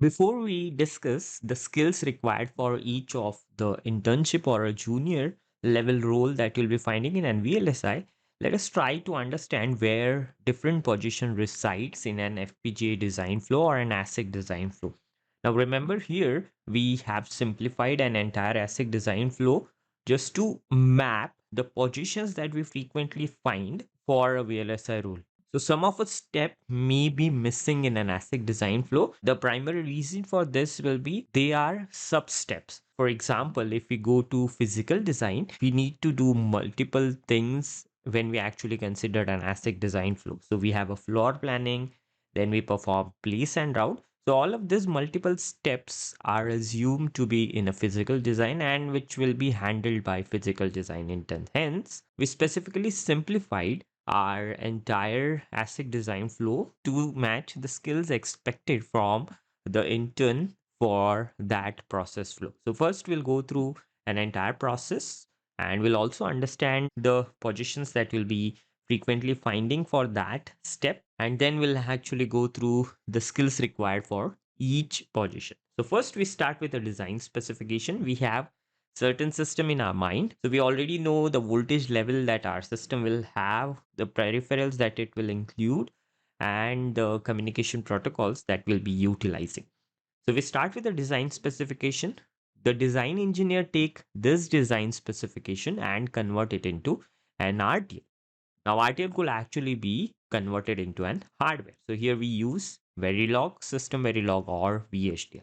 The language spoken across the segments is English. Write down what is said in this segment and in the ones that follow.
Before we discuss the skills required for each of the internship or a junior level role that you'll be finding in an VLSI, let us try to understand where different position resides in an FPGA design flow or an ASIC design flow. Now remember here, we have simplified an entire ASIC design flow just to map the positions that we frequently find for a VLSI role. So some of a step may be missing in an ASIC design flow. The primary reason for this will be they are sub steps. For example, if we go to physical design, we need to do multiple things when we actually consider an ASIC design flow. So we have a floor planning, then we perform place and route. So all of these multiple steps are assumed to be in a physical design and which will be handled by physical design intern. Hence, we specifically simplified our entire ASIC design flow to match the skills expected from the intern for that process flow. So first we'll go through an entire process and we'll also understand the positions that we'll be frequently finding for that step, and then we'll actually go through the skills required for each position. So first we start with a design specification. We have certain system in our mind. So we already know the voltage level that our system will have, the peripherals that it will include, and the communication protocols that we'll be utilizing. So we start with the design specification. The design engineer take this design specification and convert it into an RTL. Now RTL could actually be converted into an hardware. So here we use Verilog, System Verilog, or VHDL.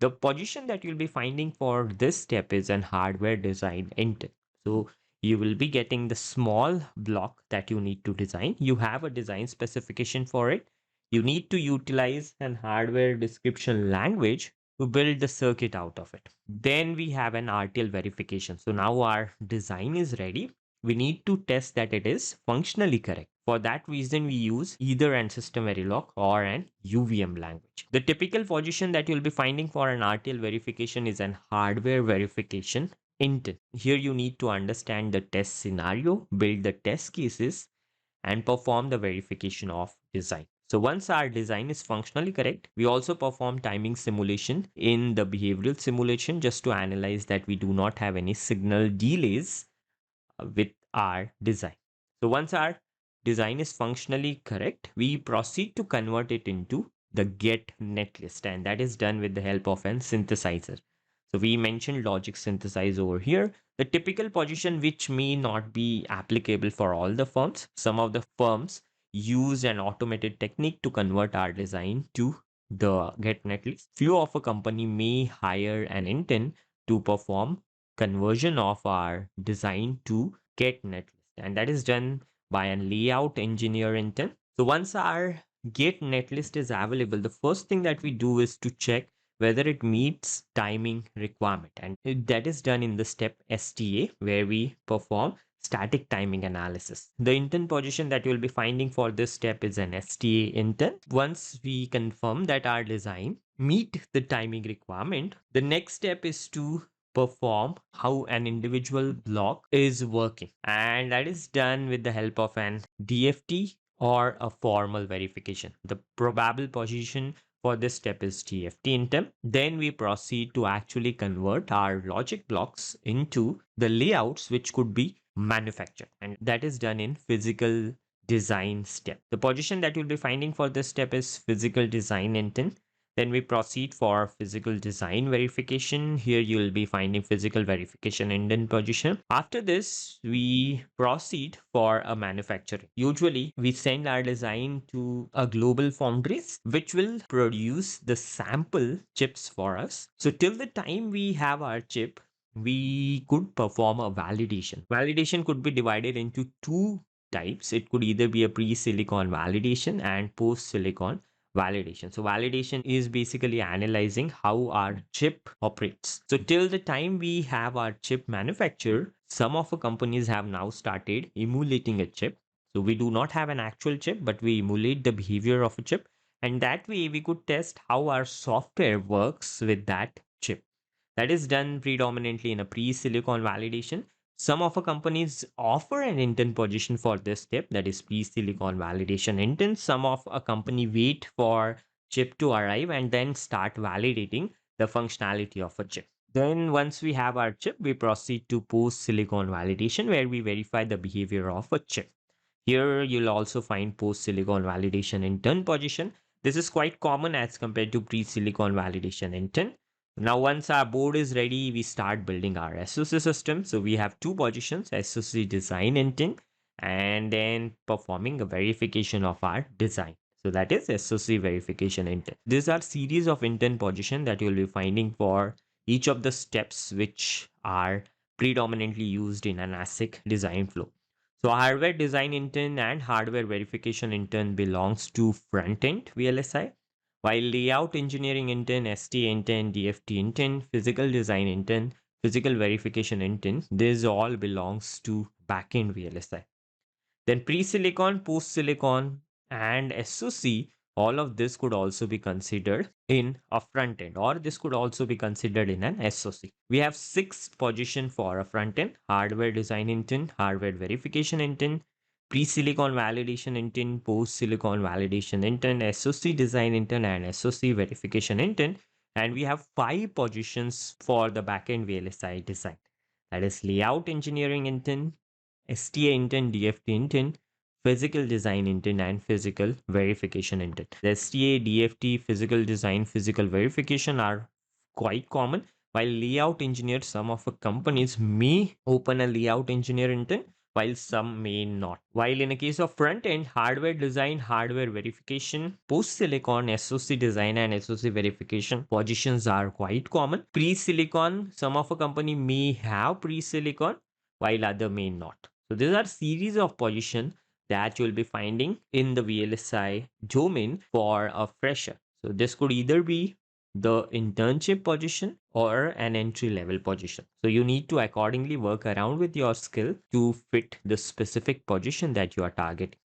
The position that you'll be finding for this step is an hardware design intent. So you will be getting the small block that you need to design. You have a design specification for it. You need to utilize an hardware description language to build the circuit out of it. Then we have an RTL verification. So now our design is ready. We need to test that it is functionally correct. For that reason, we use either an system verilog or an UVM language. The typical position that you'll be finding for an RTL verification is an hardware verification intent. Here you need to understand the test scenario, build the test cases, and perform the verification of design. So once our design is functionally correct, we also perform timing simulation in the behavioral simulation just to analyze that we do not have any signal delays with our design. So once our design is functionally correct, we proceed to convert it into the get netlist, and that is done with the help of an synthesizer. So we mentioned logic synthesize over here. The typical position which may not be applicable for all the firms. Some of the firms use an automated technique to convert our design to the get netlist. Few of a company may hire an intern to perform conversion of our design to get netlist, and that is done by a layout engineer intern. So once our get netlist is available, the first thing that we do is to check whether it meets timing requirement, and that is done in the step STA, where we perform static timing analysis. The intern position that you'll be finding for this step is an STA intern. Once we confirm that our design meet the timing requirement, the next step is to perform how an individual block is working, and that is done with the help of an DFT or a formal verification. The probable position for this step is TFT intem. Then we proceed to actually convert our logic blocks into the layouts which could be manufactured, and that is done in physical design step. The position that you'll be finding for this step is physical design intent. Then we proceed for physical design verification. Here you will be finding physical verification indent position. After this, we proceed for a manufacturing. Usually, we send our design to a global foundries, which will produce the sample chips for us. So till the time we have our chip, we could perform a validation. Validation could be divided into two types. It could either be a pre-silicon validation and post-silicon validation. So validation is basically analyzing how our chip operates. So till the time we have our chip manufactured, some of the companies have now started emulating a chip. So we do not have an actual chip, but we emulate the behavior of a chip. And that way we could test how our software works with that chip. That is done predominantly in a pre-silicon validation. Some of our companies offer an intern position for this step, that is pre-silicon validation intern. Some of a company wait for chip to arrive and then start validating the functionality of a chip. Then once we have our chip, we proceed to post silicon validation where we verify the behavior of a chip. Here you'll also find post silicon validation in turn position. This is quite common as compared to pre silicon validation in turn. Now once our board is ready, we start building our SoC system. So we have two positions, SoC design intent and then performing a verification of our design. So that is SoC verification intent. These are series of intent position that you'll be finding for each of the steps which are predominantly used in an ASIC design flow. So hardware design intent and hardware verification intent belongs to front end VLSI, while layout engineering intent, STA intent, DFT intent, physical design intent, physical verification intent, this all belongs to backend VLSI. Then pre-silicon, post-silicon, and SoC, all of this could also be considered in a front end, or this could also be considered in an SoC. We have 6 position for a front end: hardware design intent, hardware verification intent, pre-silicon validation intent, post-silicon validation intent, SoC design intent, and SoC verification intent. And we have 5 positions for the backend VLSI design. That is layout engineering intent, STA intent, DFT intent, physical design intent, and physical verification intent. The STA, DFT, physical design, physical verification are quite common. While layout engineer, some of the companies may open a layout engineer intent, while some may not. While in a case of front end, hardware design, hardware verification, post silicon, SoC design, and SoC verification positions are quite common. Pre silicon, some of a company may have pre silicon, while other may not. So these are series of position that you'll be finding in the VLSI domain for a fresher. So this could either be the internship position or an entry level position. So you need to accordingly work around with your skill to fit the specific position that you are targeting.